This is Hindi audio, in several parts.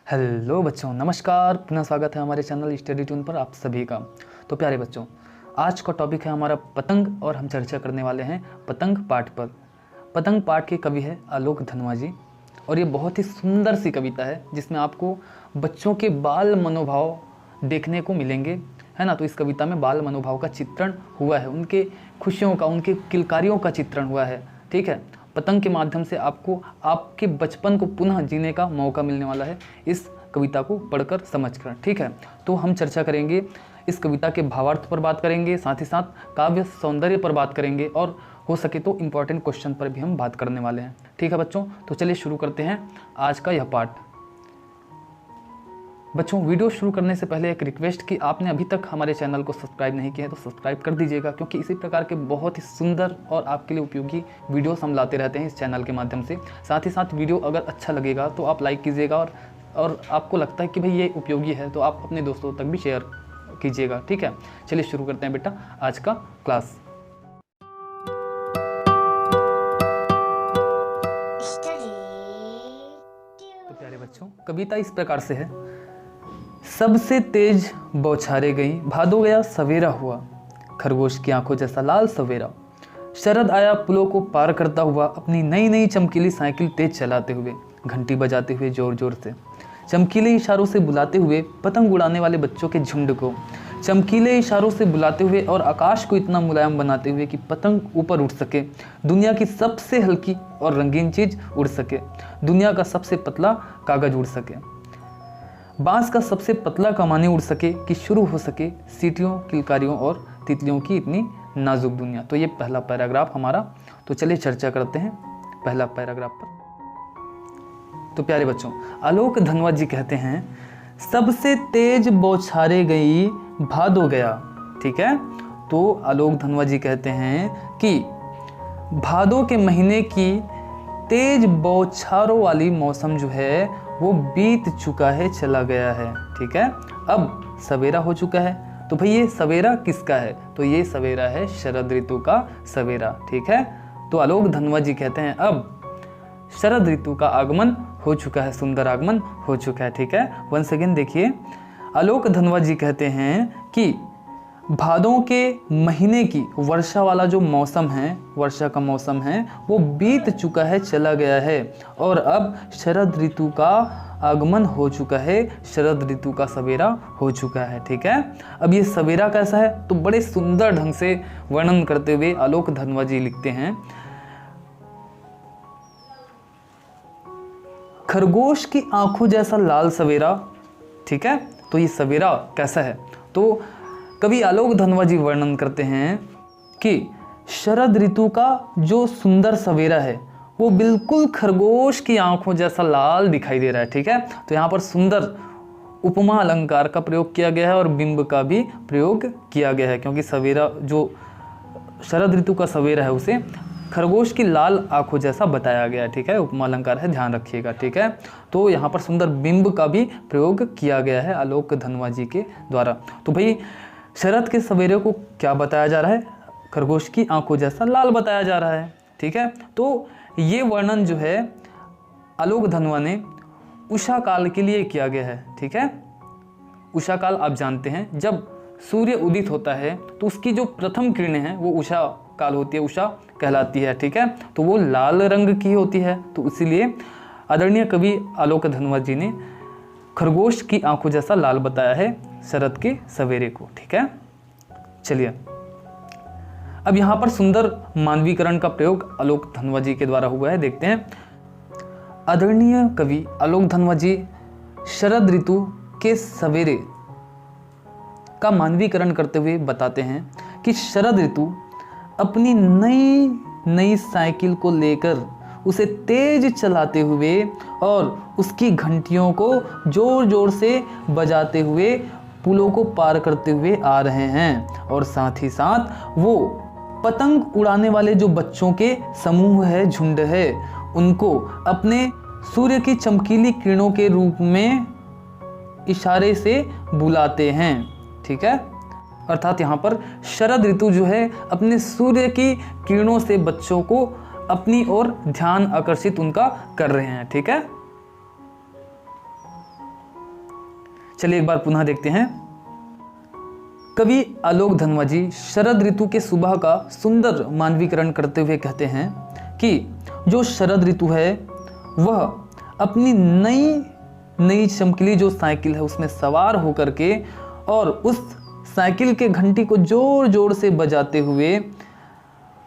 हेलो बच्चों, नमस्कार। पुनः स्वागत है हमारे चैनल स्टडी ट्यून पर आप सभी का। तो प्यारे बच्चों, आज का टॉपिक है हमारा पतंग और हम चर्चा करने वाले हैं पतंग पाठ पर। पतंग पाठ के कवि है आलोक धनवा जी और ये बहुत ही सुंदर सी कविता है जिसमें आपको बच्चों के बाल मनोभाव देखने को मिलेंगे, है ना। तो इस कविता में बाल मनोभाव का चित्रण हुआ है, उनके खुशियों का, उनके किलकारियों का चित्रण हुआ है। ठीक है, पतंग के माध्यम से आपको आपके बचपन को पुनः जीने का मौका मिलने वाला है इस कविता को पढ़कर समझकर। ठीक है, तो हम चर्चा करेंगे इस कविता के भावार्थ पर, बात करेंगे, साथ ही साथ काव्य सौंदर्य पर बात करेंगे और हो सके तो इम्पॉर्टेंट क्वेश्चन पर भी हम बात करने वाले हैं। ठीक है बच्चों, तो चलिए शुरू करते हैं आज का यह पाठ। बच्चों, वीडियो शुरू करने से पहले एक रिक्वेस्ट कि आपने अभी तक हमारे चैनल को सब्सक्राइब नहीं किया है तो सब्सक्राइब कर दीजिएगा, क्योंकि इसी प्रकार के बहुत ही सुंदर और आपके लिए उपयोगी वीडियोस हम लाते रहते हैं इस चैनल के माध्यम से। साथ ही साथ वीडियो अगर अच्छा लगेगा तो आप लाइक कीजिएगा और आपको लगता है कि भाई ये उपयोगी है तो आप अपने दोस्तों तक भी शेयर कीजिएगा। ठीक है, चलिए शुरू करते हैं बेटा आज का क्लास। तो प्यारे बच्चों, कविता इस प्रकार से है। सबसे तेज बौछारे गई, भादो गया सवेरा हुआ, खरगोश की आंखों जैसा लाल सवेरा। शरद आया पुलों को पार करता हुआ, अपनी नई नई चमकीली साइकिल तेज चलाते हुए, घंटी बजाते हुए जोर जोर से, चमकीले इशारों से बुलाते हुए पतंग उड़ाने वाले बच्चों के झुंड को, चमकीले इशारों से बुलाते हुए और आकाश को इतना मुलायम बनाते हुए कि पतंग ऊपर उड़ सके, दुनिया की सबसे हल्की और रंगीन चीज उड़ सके, दुनिया का सबसे पतला कागज उड़ सके, बांस का सबसे पतला कमानी उड़ सके कि शुरू हो सके सीटियों, किलकारियों और तितलियों की इतनी नाजुक दुनिया। तो ये पहला पैराग्राफ हमारा। तो चलिए चर्चा करते हैं पहला पैराग्राफ पर। तो प्यारे बच्चों, आलोक धनवा जी कहते हैं सबसे तेज बौछारे गई, भादो गया। ठीक है, तो आलोक धनवा जी कहते हैं कि भादो के महीने की तेज बौछारों वाली मौसम जो है वो बीत चुका है, चला गया है। ठीक है, अब सवेरा हो चुका है। तो भाई ये सवेरा किसका है? तो ये सवेरा है शरद ऋतु का सवेरा। ठीक है, तो आलोक धनवा जी कहते हैं अब शरद ऋतु का आगमन हो चुका है, सुंदर आगमन हो चुका है। ठीक है, वंस अगेन देखिए, आलोक धनवा जी कहते हैं कि भादों के महीने की वर्षा वाला जो मौसम है, वर्षा का मौसम है, वो बीत चुका है, चला गया है और अब शरद ऋतु का आगमन हो चुका है, शरद ऋतु का सवेरा हो चुका है। ठीक है, अब ये सवेरा कैसा है तो बड़े सुंदर ढंग से वर्णन करते हुए आलोक धनवा जी लिखते हैं, खरगोश की आंखों जैसा लाल सवेरा। ठीक है, तो ये सवेरा कैसा है? तो कवि आलोक धनवा जी वर्णन करते हैं कि शरद ऋतु का जो सुंदर सवेरा है वो बिल्कुल खरगोश की आंखों जैसा लाल दिखाई दे रहा है। ठीक है, तो यहाँ पर सुंदर उपमा अलंकार का प्रयोग किया गया है और बिंब का भी प्रयोग किया गया है, क्योंकि सवेरा जो शरद ऋतु का सवेरा है उसे खरगोश की लाल आंखों जैसा बताया गया है। ठीक है, उपमा अलंकार है, ध्यान रखिएगा। ठीक है, तो यहाँ पर सुंदर बिंब का भी प्रयोग किया गया है आलोक धनवा जी के द्वारा। तो भाई शरद के सवेरे को क्या बताया जा रहा है? खरगोश की आंखों जैसा लाल बताया जा रहा है। ठीक है, तो ये वर्णन जो है आलोक धनवा ने उषा काल के लिए किया गया है। ठीक है, उषा काल आप जानते हैं, जब सूर्य उदित होता है तो उसकी जो प्रथम किरणें हैं वो उषा काल होती है, उषा कहलाती है। ठीक है, तो वो लाल रंग की होती है, तो इसीलिए आदरणीय कवि आलोक धनवा जी ने खरगोश की आंखों जैसा लाल बताया है शरद के सवेरे को। ठीक है, चलिए अब यहाँ पर सुंदर मानवीकरण का प्रयोग आलोक धनवा जी के द्वारा हुआ है, देखते हैं। आदरणीय कवि आलोक धनवा जी शरद ऋतु के सवेरे का मानवीकरण करते हुए बताते हैं कि शरद ऋतु अपनी नई नई साइकिल को लेकर उसे तेज चलाते हुए और उसकी घंटियों को जोर जोर से बजाते हुए पुलों को पार करते हुए आ रहे हैं और साथ ही साथ वो पतंग उड़ाने वाले जो बच्चों के समूह है, झुंड है, उनको अपने सूर्य की चमकीली किरणों के रूप में इशारे से बुलाते हैं। ठीक है, अर्थात यहाँ पर शरद ऋतु जो है अपने सूर्य की किरणों से बच्चों को अपनी ओर ध्यान आकर्षित उनका कर रहे हैं। ठीक है, चलिए एक बार पुनः देखते हैं। कवि आलोक धनवा जी शरद ऋतु के सुबह का सुंदर मानवीकरण करते हुए कहते हैं कि जो शरद ऋतु है वह अपनी नई चमकीली जो साइकिल है उसमें सवार होकर के और उस साइकिल के घंटी को जोर जोर से बजाते हुए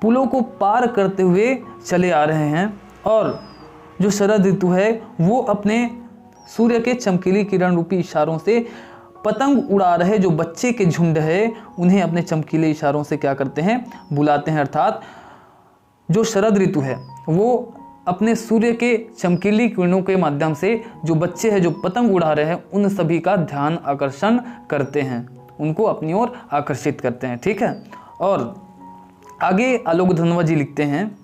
पुलों को पार करते हुए चले आ रहे हैं। और जो शरद ऋतु है वो अपने सूर्य के चमकीली किरण रूपी इशारों से पतंग उड़ा रहे जो बच्चे के झुंड है उन्हें अपने चमकीले इशारों से क्या करते हैं, बुलाते हैं। अर्थात जो शरद ऋतु है वो अपने सूर्य के चमकीली किरणों के माध्यम से जो बच्चे हैं जो पतंग उड़ा रहे हैं उन सभी का ध्यान आकर्षण करते हैं, उनको अपनी ओर आकर्षित करते हैं। ठीक है। और आगे आलोक धनवा जी लिखते हैं,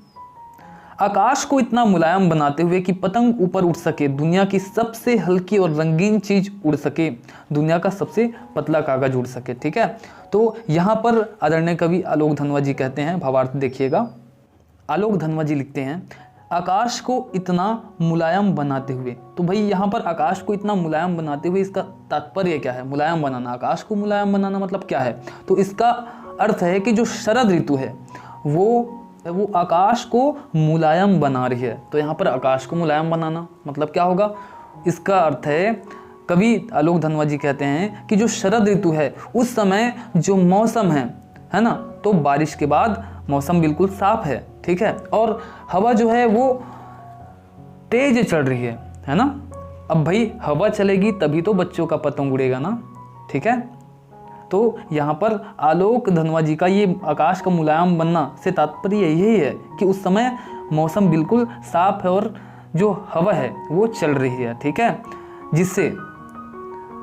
आकाश को इतना मुलायम बनाते हुए कि पतंग ऊपर उड़ सके, दुनिया की सबसे हल्की और रंगीन चीज उड़ सके, दुनिया का सबसे पतला कागज उड़ सके। ठीक है। तो यहाँ पर आदरणीय कवि आलोक धनवा जी कहते हैं, भावार्थ देखिएगा। आलोक धनवा जी लिखते हैं, आकाश को इतना मुलायम बनाते हुए। तो भाई यहाँ पर आकाश को इतना मुलायम बनाते हुए इसका तात्पर्य क्या है? मुलायम बनाना, आकाश को मुलायम बनाना मतलब क्या है? तो इसका अर्थ है कि जो शरद ऋतु है वो आकाश को मुलायम बना रही है। तो यहाँ पर आकाश को मुलायम बनाना मतलब क्या होगा? इसका अर्थ है, कवि आलोक धनवा जी कहते हैं कि जो शरद ऋतु है उस समय जो मौसम है ना, तो बारिश के बाद मौसम बिल्कुल साफ है। ठीक है। और हवा जो है वो तेज चल रही है ना। अब भाई हवा चलेगी तभी तो बच्चों का पतंग उड़ेगा ना। ठीक है। तो यहाँ पर आलोक धनवा जी का ये आकाश का मुलायम बनना से तात्पर्य यही है कि उस समय मौसम बिल्कुल साफ है और जो हवा है वो चल रही है। ठीक है। जिससे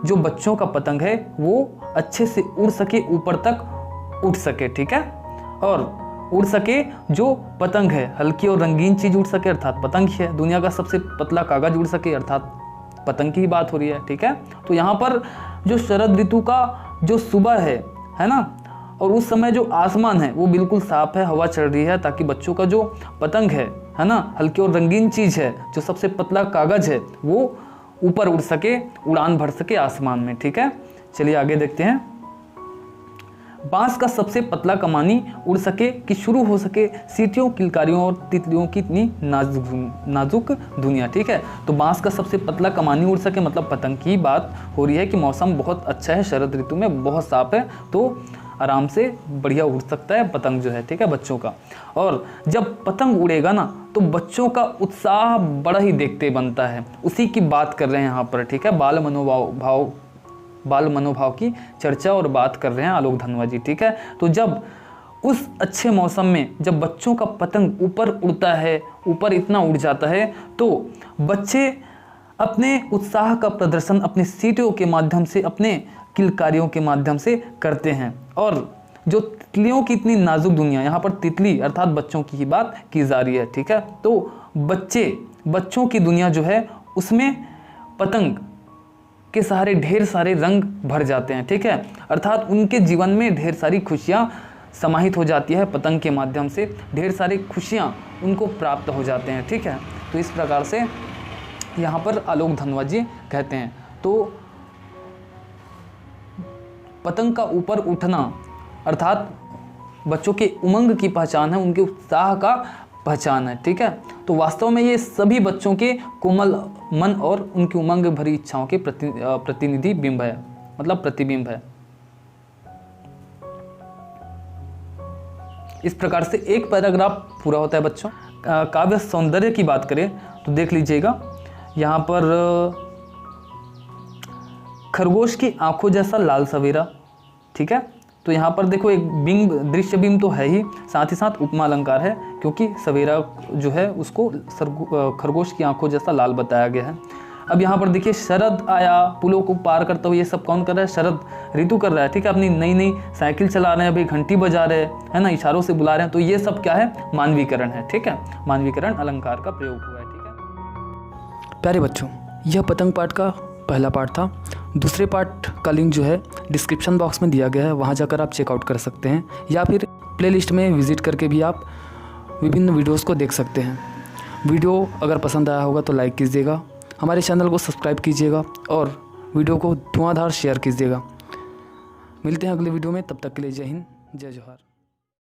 जो बच्चों का पतंग है वो अच्छे से उड़ सके, ऊपर तक उठ सके। ठीक है। और उड़ सके जो पतंग है, हल्की और रंगीन चीज उड़ सके अर्थात पतंग ही है, दुनिया का सबसे पतला कागज उड़ सके अर्थात पतंग की ही बात हो रही है। ठीक है। तो यहाँ पर जो शरद ऋतु का जो सुबह है ना, और उस समय जो आसमान है वो बिल्कुल साफ है, हवा चल रही है, ताकि बच्चों का जो पतंग है ना, हल्की और रंगीन चीज है, जो सबसे पतला कागज है, वो ऊपर उड़ सके, उड़ान भर सके आसमान में। ठीक है। चलिए आगे देखते हैं। बांस का सबसे पतला कमानी उड़ सके कि शुरू हो सके सीटियों, किलकारियों और तितलियों की इतनी नाजुक दुनिया। ठीक है। तो बांस का सबसे पतला कमानी उड़ सके मतलब पतंग की बात हो रही है कि मौसम बहुत अच्छा है, शरद ऋतु में बहुत साफ है, तो आराम से बढ़िया उड़ सकता है पतंग जो है। ठीक है, बच्चों का। और जब पतंग उड़ेगा ना तो बच्चों का उत्साह बड़ा ही देखते बनता है, उसी की बात कर रहे हैं यहाँ पर। ठीक है। बाल मनोभाव की चर्चा और बात कर रहे हैं आलोक धनवा जी। ठीक है। तो जब उस अच्छे मौसम में जब बच्चों का पतंग ऊपर उड़ता है, ऊपर इतना उड़ जाता है, तो बच्चे अपने उत्साह का प्रदर्शन अपने सीटियों के माध्यम से, अपने किलकारियों के माध्यम से करते हैं। और जो तितलियों की इतनी नाजुक दुनिया, यहाँ पर तितली अर्थात बच्चों की ही बात की जा रही है। ठीक है। तो बच्चों की दुनिया जो है उसमें पतंग के सहारे ढेर सारे रंग भर जाते हैं। ठीक है। अर्थात उनके जीवन में ढेर सारी खुशियाँ समाहित हो जाती है, पतंग के माध्यम से ढेर सारी खुशियाँ उनको प्राप्त हो जाते हैं। ठीक है। तो इस प्रकार से यहाँ पर आलोक धनवा जी कहते हैं। तो पतंग का ऊपर उठना अर्थात बच्चों के उमंग की पहचान है, उनके उत्साह का पहचान है। ठीक है। तो वास्तव में ये सभी बच्चों के कोमल मन और उनकी उमंग भरी इच्छाओं के प्रतिनिधि बिंब है, मतलब प्रतिबिंब है। इस प्रकार से एक पैराग्राफ पूरा होता है बच्चों। काव्य सौंदर्य की बात करें तो देख लीजिएगा, यहाँ पर खरगोश की आंखों जैसा लाल सवेरा। ठीक है। तो यहाँ पर देखो एक बिंब, दृश्य बिंब तो है ही, साथ ही साथ उपमा अलंकार है, क्योंकि सवेरा जो है उसको खरगोश की आंखों जैसा लाल बताया गया है। अब यहाँ पर देखिए शरद आया, पुलों को पार करता हुआ, ये सब कौन कर रहा है? शरद ऋतु कर रहा है। ठीक है। अपनी नई साइकिल चला रहे हैं, अभी घंटी बजा रहे हैं, है ना, इशारों से बुला रहे हैं। तो ये सब क्या है? मानवीकरण है। ठीक है। मानवीकरण अलंकार का प्रयोग हुआ है। ठीक है। प्यारे बच्चों, यह पतंग पाठ का पहला पार्ट था। दूसरे पार्ट का लिंक जो है डिस्क्रिप्शन बॉक्स में दिया गया है, वहाँ जाकर आप चेकआउट कर सकते हैं, या फिर प्लेलिस्ट में विजिट करके भी आप विभिन्न वीडियोस को देख सकते हैं। वीडियो अगर पसंद आया होगा तो लाइक कीजिएगा, हमारे चैनल को सब्सक्राइब कीजिएगा और वीडियो को धुआंधार शेयर कीजिएगा। मिलते हैं अगले वीडियो में, तब तक के लिए जय हिंद, जय जोहार।